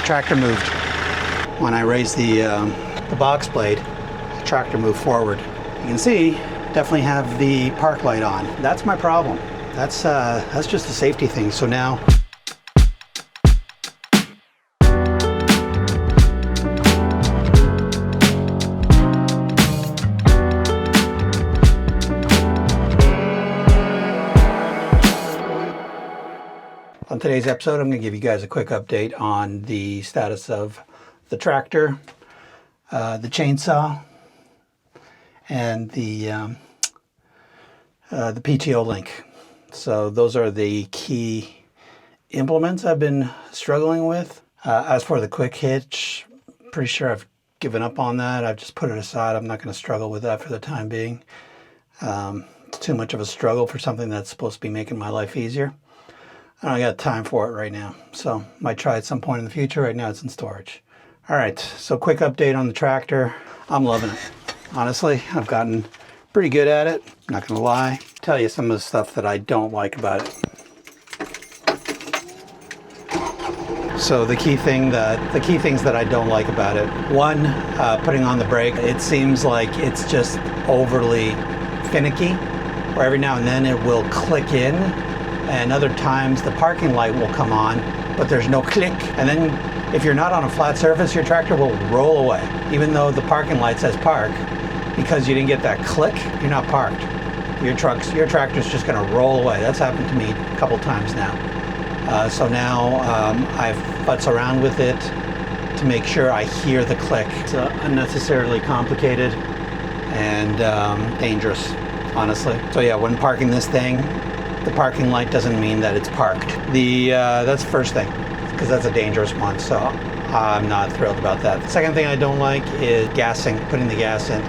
tractor moved. When I raised the box blade, the tractor moved forward. You can see, definitely have the park light on. That's my problem. That's just a safety thing. So now, on today's episode, I'm going to give you guys a quick update on the status of the tractor, the chainsaw, and the PTO Link. So those are the key implements I've been struggling with. As for the quick hitch, pretty sure I've given up on that. I've just put it aside. I'm not going to struggle with that for the time being. It's too much of a struggle for something that's supposed to be making my life easier. I don't got time for it right now, so might try at some point in the future. Right now it's in storage. All right, so quick update on the tractor. I'm loving it. Honestly, I've gotten pretty good at it. I'm not gonna lie. Tell you some of the stuff that I don't like about it. So the key things that I don't like about it. One, putting on the brake. It seems like it's just overly finicky, where every now and then it will click in, and other times the parking light will come on, but there's no click. And then if you're not on a flat surface, your tractor will roll away. Even though the parking light says park, because you didn't get that click, you're not parked. Your tractor's just gonna roll away. That's happened to me a couple times now. So now I've futzed around with it to make sure I hear the click. It's unnecessarily complicated and dangerous, honestly. So yeah, when parking this thing, the parking light doesn't mean that it's parked. That's the first thing, because that's a dangerous one, so I'm not thrilled about that. The second thing I don't like is gassing, putting the gas in.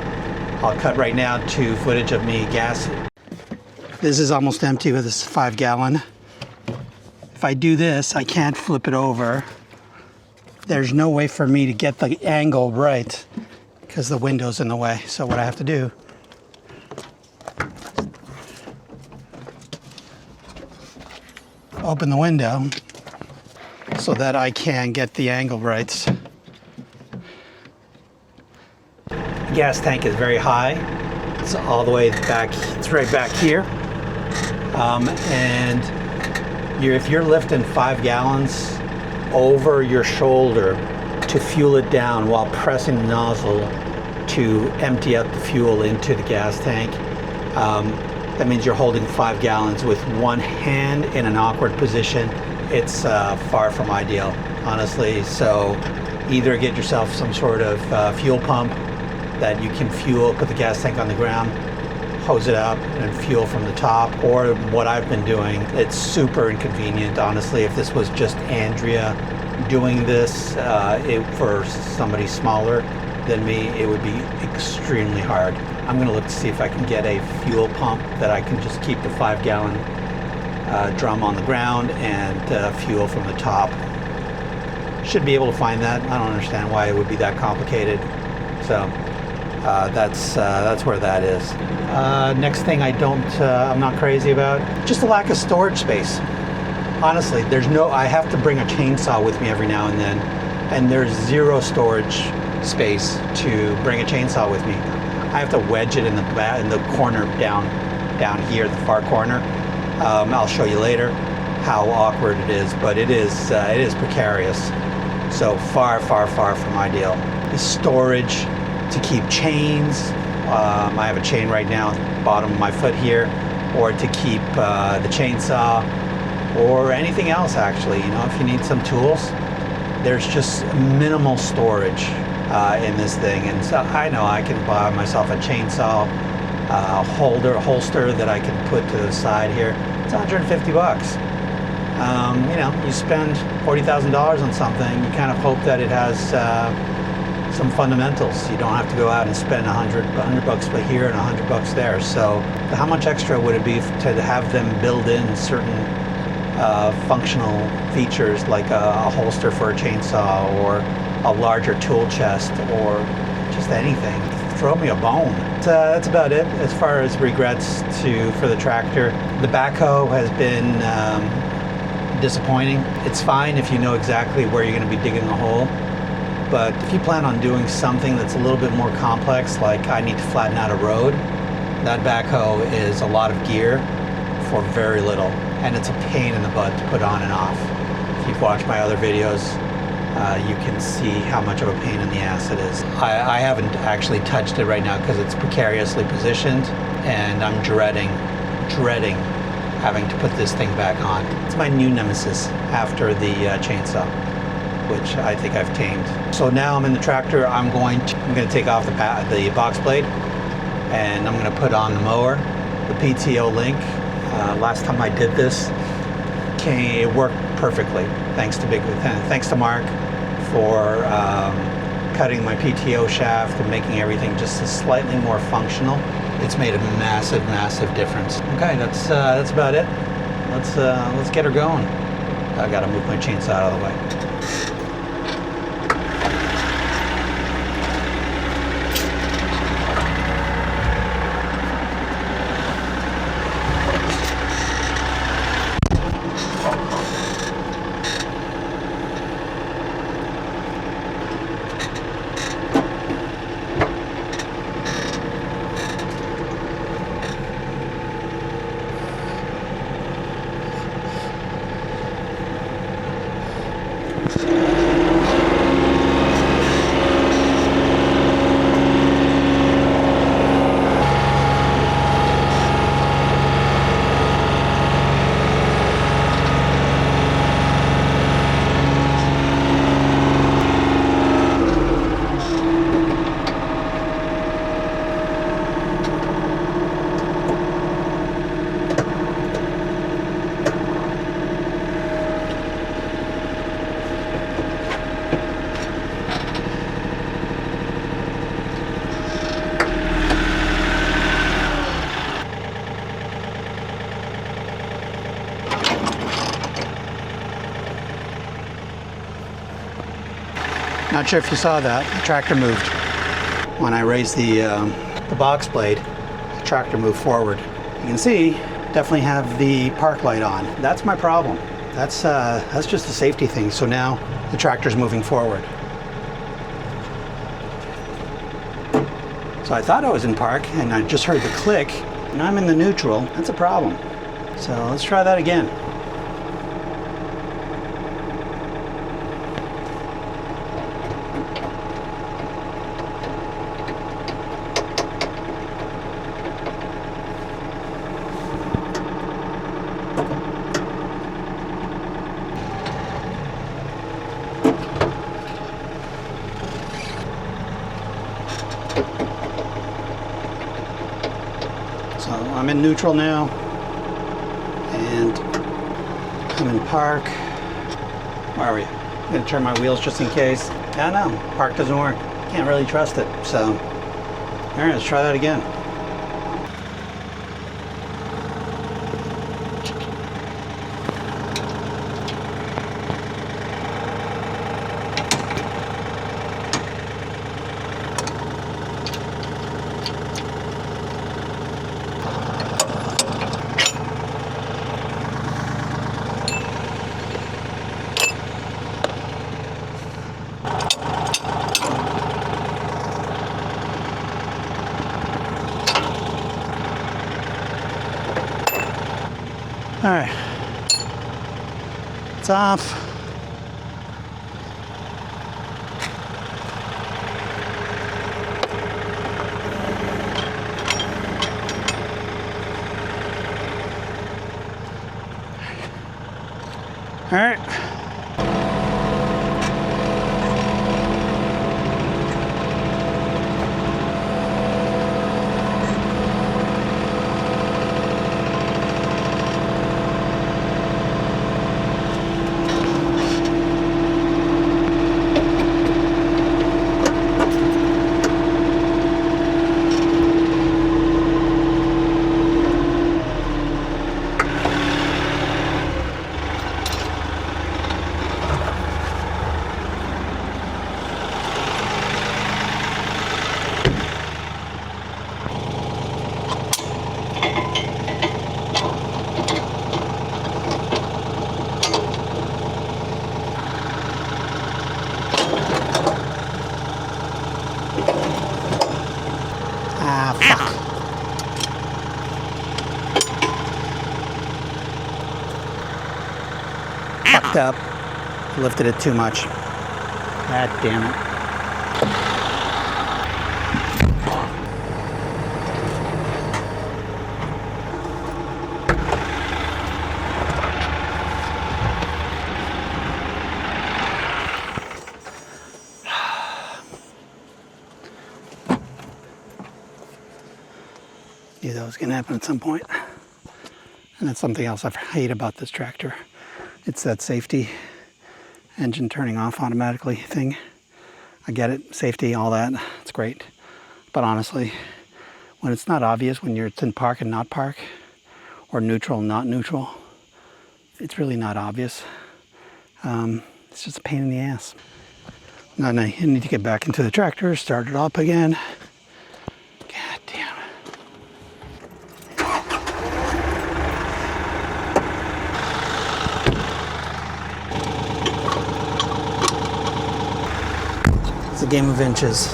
I'll cut right now to footage of me gassing. This is almost empty with this 5-gallon. If I do this, I can't flip it over. There's no way for me to get the angle right because the window's in the way. So what I have to do, open the window so that I can get the angle right. The gas tank is very high. It's all the way back, it's right back here. And if you're lifting 5 gallons over your shoulder to fuel it down while pressing the nozzle to empty out the fuel into the gas tank, that means you're holding 5 gallons with one hand in an awkward position. It's far from ideal, honestly. So either get yourself some sort of fuel pump that you can fuel, put the gas tank on the ground, hose it up and fuel from the top, or what I've been doing. It's super inconvenient, honestly. If this was just Andrea doing this for somebody smaller than me, it would be extremely hard. I'm going to look to see if I can get a fuel pump that I can just keep the 5-gallon drum on the ground and fuel from the top. Should be able to find that. I don't understand why it would be that complicated. So that's where that is. Next thing I'm not crazy about, just the lack of storage space. Honestly, I have to bring a chainsaw with me every now and then, and there's zero storage space to bring a chainsaw with me. I have to wedge it in the corner down here, the far corner. I'll show you later how awkward it is, but it is precarious. So far from ideal. The storage to keep chains. I have a chain right now at the bottom of my foot here, or to keep the chainsaw, or anything else actually. You know, if you need some tools, there's just minimal storage in this thing. And so I know I can buy myself a chainsaw holster that I can put to the side here. It's $150. You know, you spend $40,000 on something, you kind of hope that it has some fundamentals. You don't have to go out and spend $100 here and $100 there. So how much extra would it be to have them build in certain functional features like a holster for a chainsaw, or a larger tool chest, or just anything? Throw me a bone. That's about it as far as regrets for the tractor. The backhoe has been disappointing. It's fine if you know exactly where you're going to be digging a hole, but if you plan on doing something that's a little bit more complex, like I need to flatten out a road, that backhoe is a lot of gear for very little, and it's a pain in the butt to put on and off. If you've watched my other videos, you can see how much of a pain in the ass it is. I haven't actually touched it right now because it's precariously positioned, and I'm dreading having to put this thing back on. It's my new nemesis after the chainsaw, which I think I've tamed. So now I'm in the tractor. I'm going to take off the box blade, and I'm going to put on the mower, the PTO Link. Last time I did this, it worked perfectly. Thanks to Mark for cutting my PTO shaft and making everything just slightly more functional. It's made a massive difference. Okay, that's about it. Let's get her going. I gotta move my chainsaw out of the way. Not sure if you saw that, the tractor moved. When I raised the box blade, the tractor moved forward. You can see, definitely have the park light on. That's my problem. That's just a safety thing. So now the tractor's moving forward. So I thought I was in park and I just heard the click and I'm in the neutral. That's a problem. So let's try that again. So I'm in neutral now, and I'm in park. Where are we? I'm gonna turn my wheels just in case. Yeah, no, park doesn't work. Can't really trust it. So, all right, let's try that again. All right, it's off. All right. up. Lifted it too much. God damn it. Knew that was going to happen at some point. And that's something else I hate about this tractor. It's that safety, engine turning off automatically thing. I get it, safety, all that, it's great. But honestly, when it's not obvious, when it's in park and not park, or neutral and not neutral, it's really not obvious. It's just a pain in the ass. Now I need to get back into the tractor, start it up again. God damn it. It's a game of inches.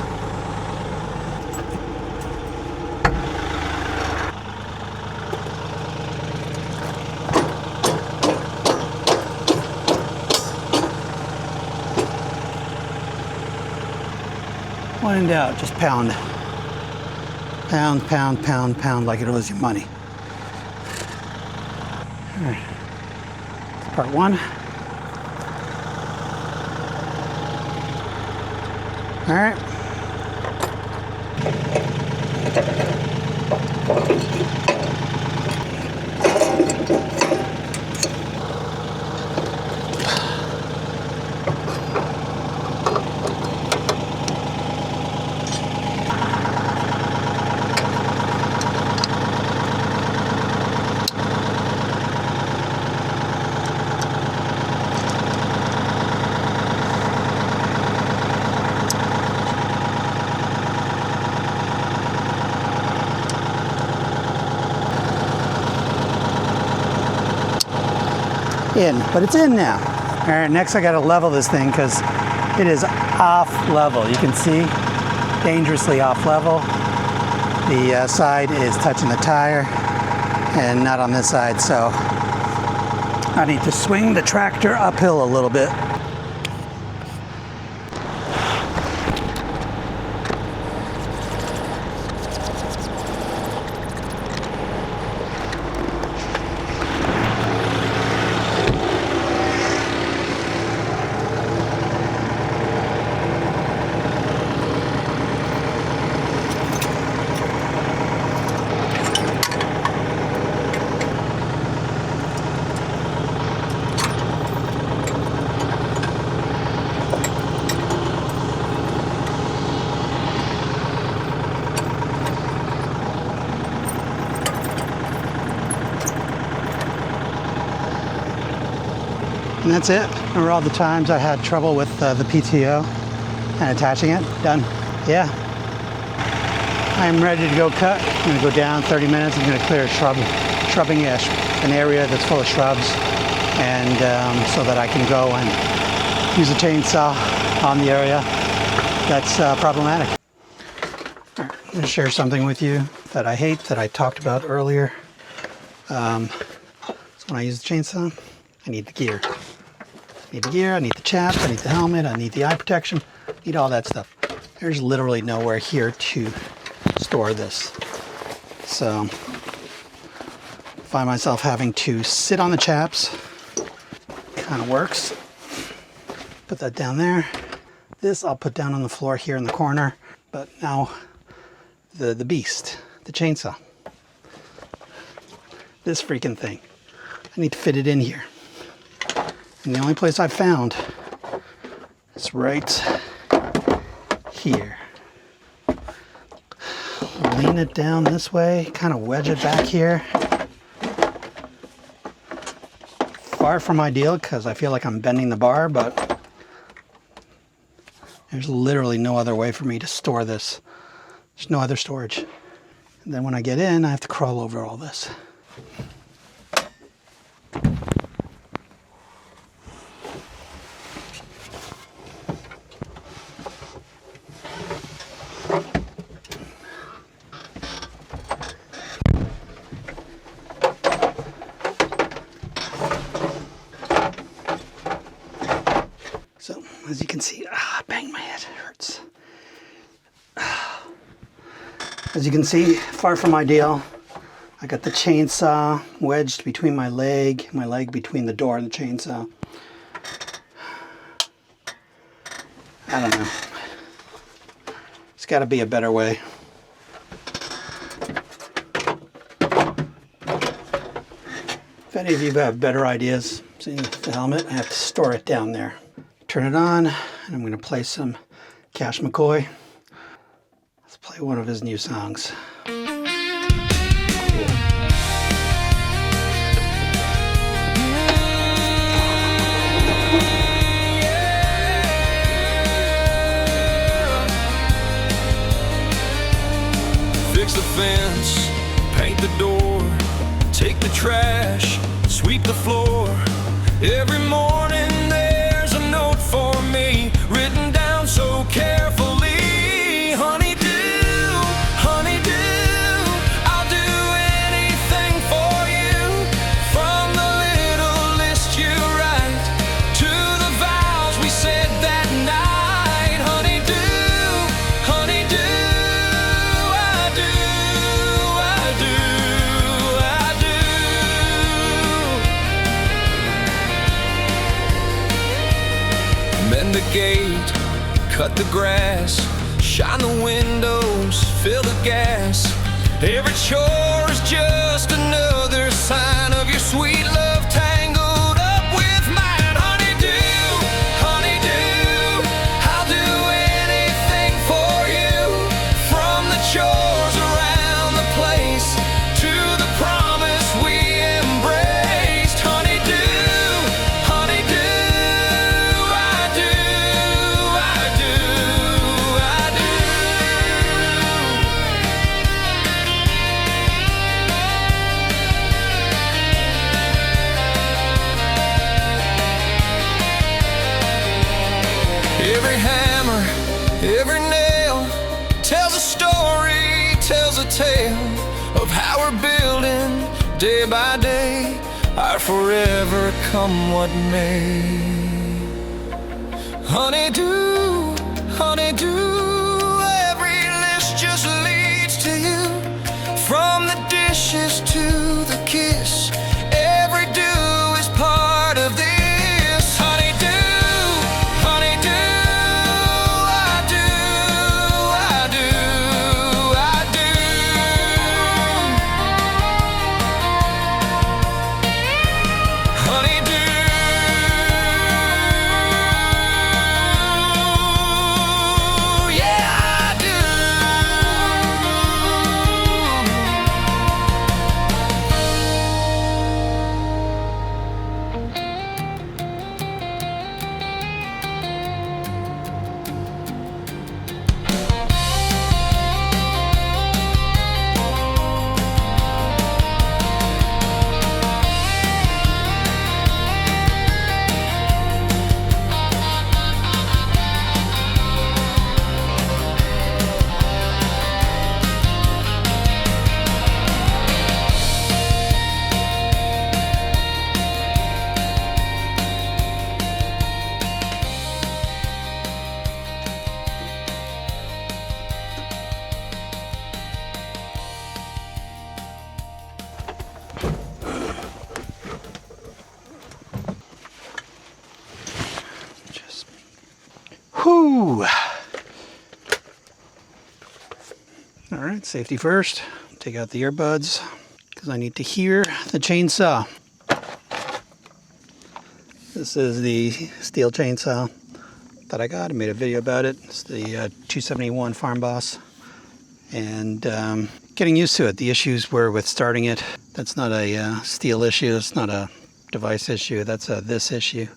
When in doubt, just pound. Pound, pound, pound, pound like it owes you money. All right. That's part one. All right. In, but it's in now. All right, next I got to level this thing because it is off level. You can see, dangerously off level. The side is touching the tire and not on this side, so I need to swing the tractor uphill a little bit. And that's it. Remember all the times I had trouble with the PTO and attaching it? Done. Yeah. I'm ready to go cut. I'm going to go down 30 minutes. I'm going to clear a shrubbing an area that's full of shrubs, and so that I can go and use a chainsaw on the area that's problematic. All right, I'm going to share something with you that I hate, that I talked about earlier. So when I use the chainsaw, I need the gear. I need the gear, I need the chaps, I need the helmet, I need the eye protection, I need all that stuff. There's literally nowhere here to store this. So find myself having to sit on the chaps. Kind of works. Put that down there. This I'll put down on the floor here in the corner. But now the beast, the chainsaw. This freaking thing. I need to fit it in here. And the only place I've found is right here. Lean it down this way, kind of wedge it back here. Far from ideal because I feel like I'm bending the bar, but there's literally no other way for me to store this. There's no other storage. And then when I get in, I have to crawl over all this. see, bang, my head hurts. As you can see, far from ideal. I got the chainsaw wedged between my leg between the door and the chainsaw. I don't know. There's got to be a better way. If any of you have better ideas, see the helmet, I have to store it down there. Turn it on, and I'm going to play some Cash McCoy. Let's play one of his new songs. Fix the fence, paint the door, take the trash, sweep the floor. Every morning there's a note for me, written down so carefully. Honeydew, honeydew, I'll do anything for you. From the little list you write to the vows we said that night. Honeydew, honeydew, mend the gate, cut the grass, shine the windows, fill the gas. Every chore is just another sign of your sweet love tangled up with mine. Honeydew, honeydew, I'll do anything for you. From the chores around the place to the promise we embraced. Honeydew, honeydew, every hammer, every nail tells a story, tells a tale of how we're building day by day our forever, come what may. Honeydew, honeydew, every list just leads to you. From the dishes to the kiss, every do is part of this. Whew. All right, safety first. Take out the earbuds because I need to hear the chainsaw. This is the Stihl chainsaw that I got. I made a video about it. It's the 271 Farm Boss. And getting used to it. The issues were with starting it. That's not a Stihl issue. It's not a device issue. That's a this issue.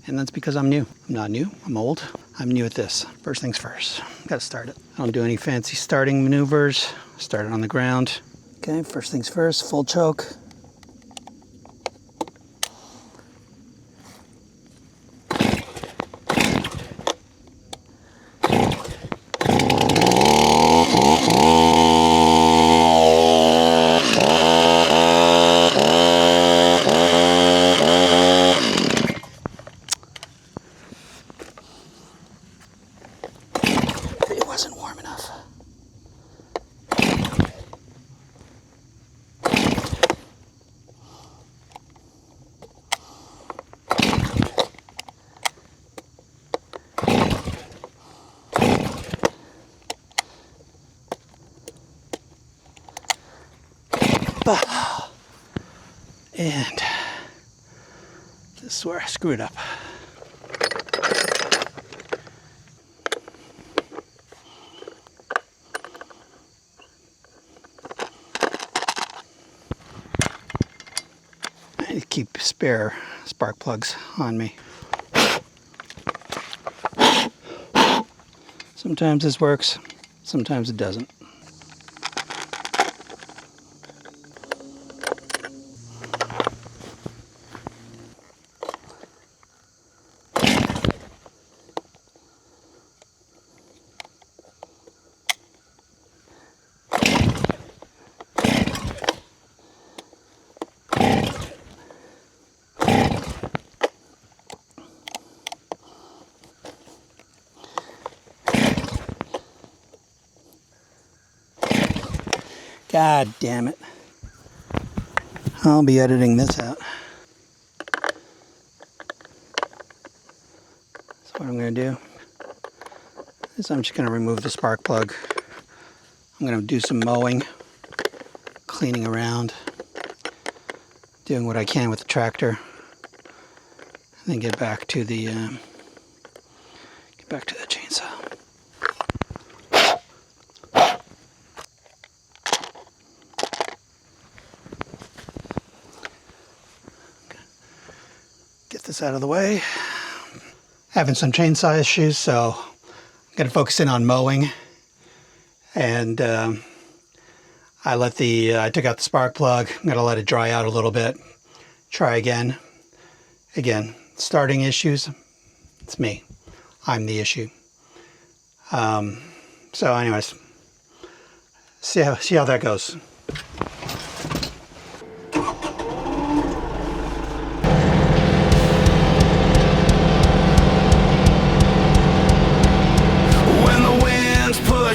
And that's because I'm new. I'm not new. I'm old. I'm new at this. First things first. Gotta start it. I don't do any fancy starting maneuvers. Start it on the ground. Okay, first things first. Full choke. And this is where I screwed up. I need to keep spare spark plugs on me. Sometimes this works, sometimes it doesn't. God damn it. I'll be editing this out. So what I'm going to do is I'm just going to remove the spark plug. I'm going to do some mowing, cleaning around, doing what I can with the tractor, and then get back to the chainsaw. Get this out of the way. Having some chainsaw issues, so I'm going to focus in on mowing. And I took out the spark plug. I'm going to let it dry out a little bit. Try again. Again, starting issues. It's me. I'm the issue. So anyways, see how that goes.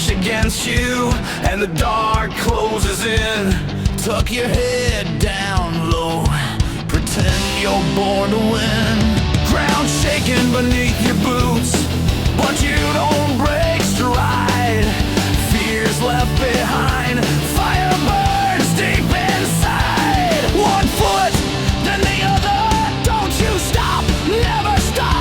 Against you and the dark closes in, tuck your head down low, pretend you're born to win. Ground shaking beneath your boots, but you don't break stride. Fears left behind, fire burns deep inside. One foot, then the other, don't you stop, never stop.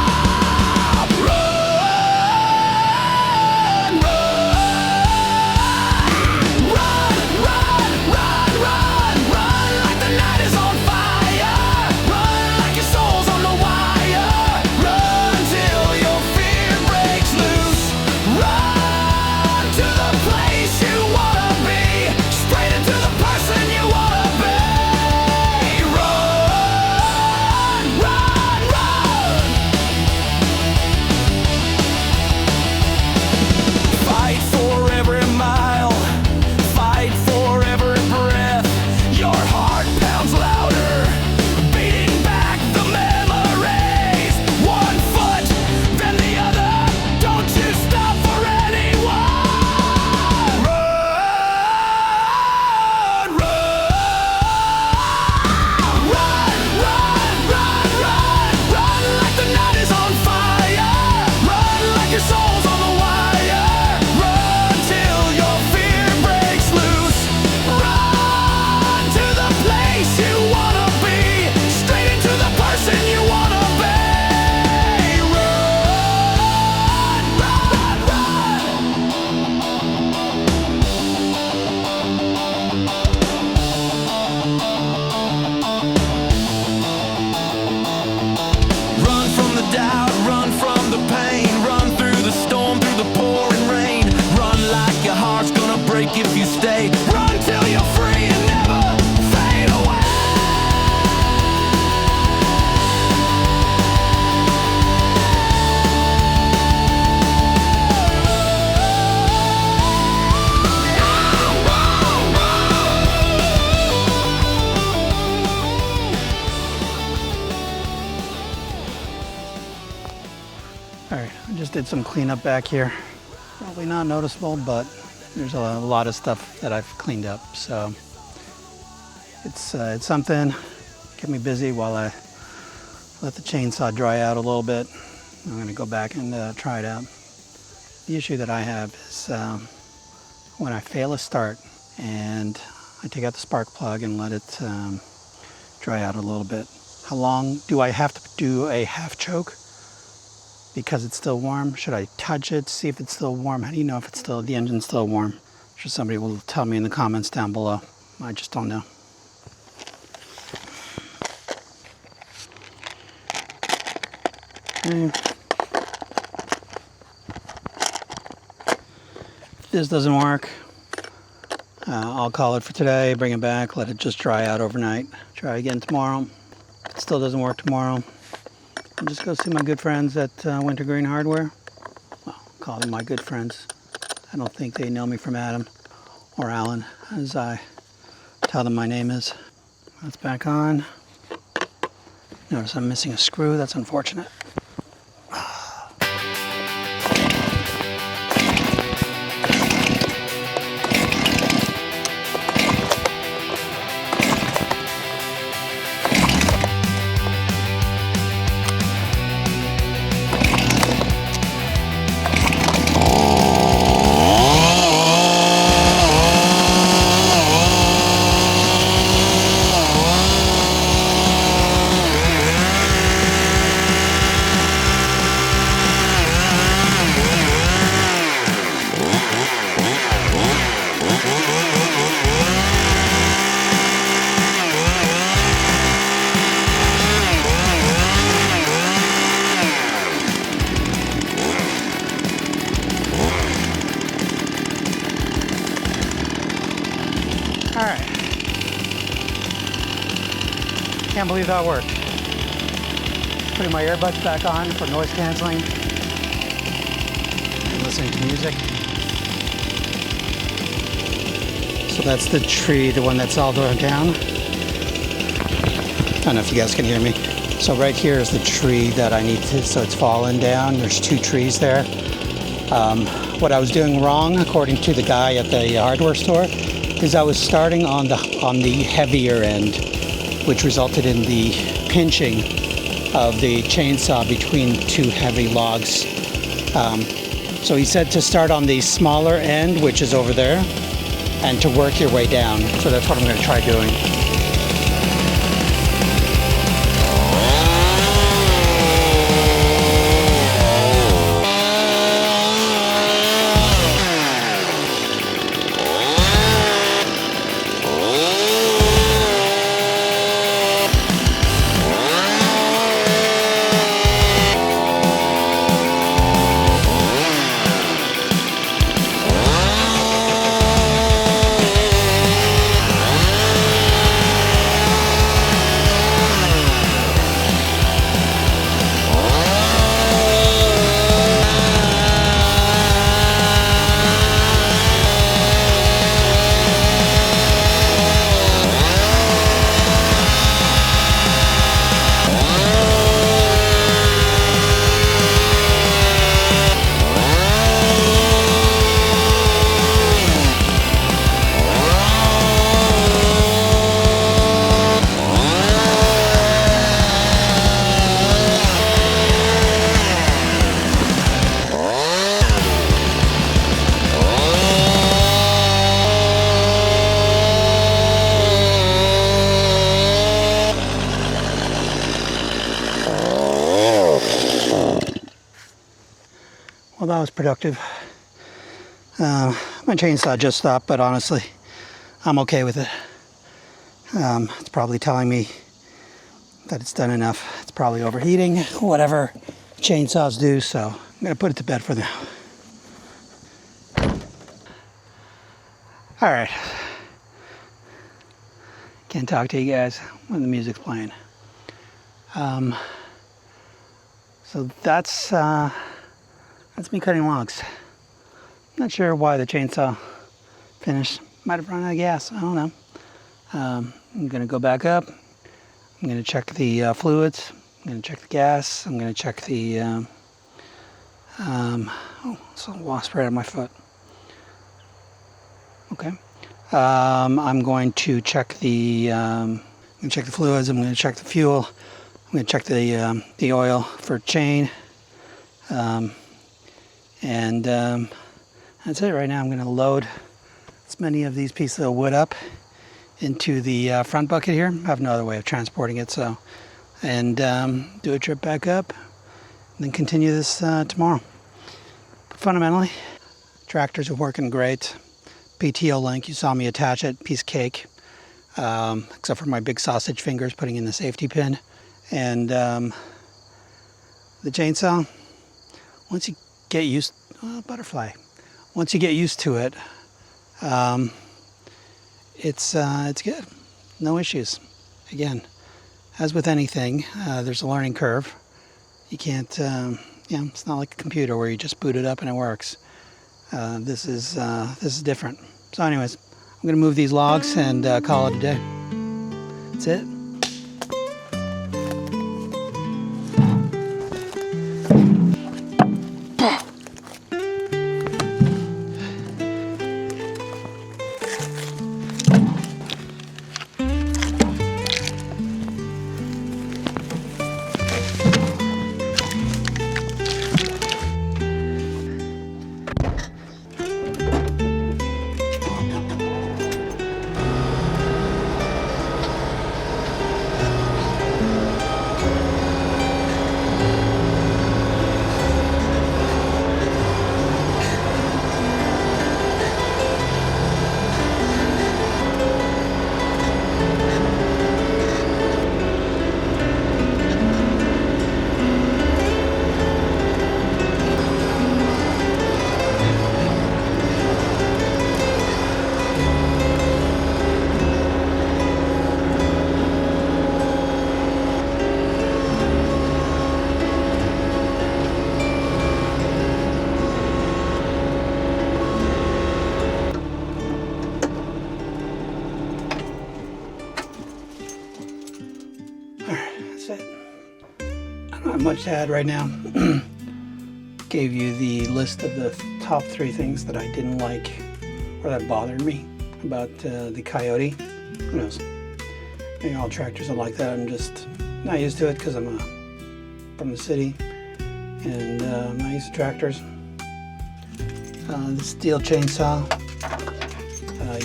If you stay, run till you're free and never fade away. All right, I just did some cleanup back here. Probably not noticeable, but there's a lot of stuff that I've cleaned up, so it's something. Kept me busy while I let the chainsaw dry out a little bit. I'm going to go back and try it out. The issue that I have is when I fail a start and I take out the spark plug and let it dry out a little bit. How long do I have to do a half choke? Because it's still warm. Should I touch it, see if it's still warm? How do you know if it's still, the engine's still warm? I'm sure somebody will tell me in the comments down below. I just don't know. Okay. If this doesn't work, I'll call it for today, bring it back, let it just dry out overnight. Try again tomorrow. If it still doesn't work tomorrow, I'll just go see my good friends at Wintergreen Hardware. Well, call them my good friends. I don't think they know me from Adam or Alan, as I tell them my name is. That's back on. Notice I'm missing a screw. That's unfortunate. Alright. Can't believe that worked. Putting my earbuds back on for noise canceling and listening to music. So that's the tree, the one that's all the way down. I don't know if you guys can hear me. So right here is the tree that I need to, so it's fallen down. There's 2 trees there. What I was doing wrong, according to the guy at the hardware store, is I was starting on the heavier end, which resulted in the pinching of the chainsaw between 2 heavy logs. So he said to start on the smaller end, which is over there, and to work your way down. So that's what I'm going to try doing. Well, that was productive. My chainsaw just stopped, but honestly, I'm okay with it. It's probably telling me that it's done enough. It's probably overheating, whatever chainsaws do, so I'm gonna put it to bed for now. All right. Can't talk to you guys when the music's playing. So that's me cutting logs. Not sure why the chainsaw finished. Might have run out of gas. I don't know. I'm gonna go back up. I'm gonna check the fluids. I'm gonna check the gas. I'm gonna check the. Oh, it's a wasp right on my foot. Okay. I'm going to check the. Fluids. I'm gonna check the fuel. I'm gonna check the oil for chain. And that's it right now. I'm going to load as many of these pieces of wood up into the front bucket here. I have no other way of transporting it, so, and do a trip back up, and then continue this tomorrow. But fundamentally, tractors are working great. PTO Link, you saw me attach it, piece of cake, except for my big sausage fingers putting in the safety pin. And the chainsaw, once you get used, butterfly, once you get used to it, it's good, no issues. Again, as with anything, there's a learning curve. You can't, it's not like a computer where you just boot it up and it works. This is different. So anyways, I'm gonna move these logs and call it a day. That's it. Not much to add right now. Gave you the list of the top 3 things that I didn't like or that bothered me about the Kioti. Who knows? Maybe all tractors are like that. I'm just not used to it because I'm from the city and I'm not used to tractors. The Stihl chainsaw.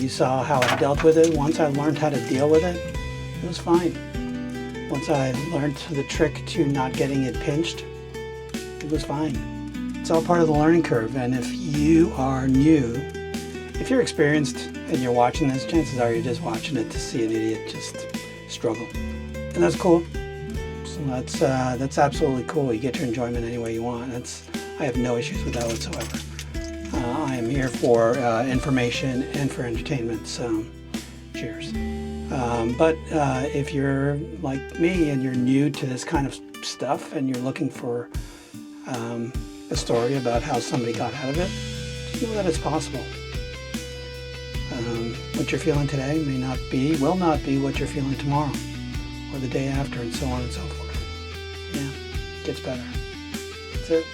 You saw how I dealt with it. Once I learned how to deal with it, it was fine. Once I learned the trick to not getting it pinched, it was fine. It's all part of the learning curve, and if you are new, if you're experienced and you're watching this, chances are you're just watching it to see an idiot just struggle. And that's cool. So that's absolutely cool. You get your enjoyment any way you want. I have no issues with that whatsoever. I am here for information and for entertainment, so cheers. But if you're like me and you're new to this kind of stuff and you're looking for a story about how somebody got out of it, just know that it's possible. What you're feeling today will not be what you're feeling tomorrow or the day after, and so on and so forth. Yeah, it gets better. That's it.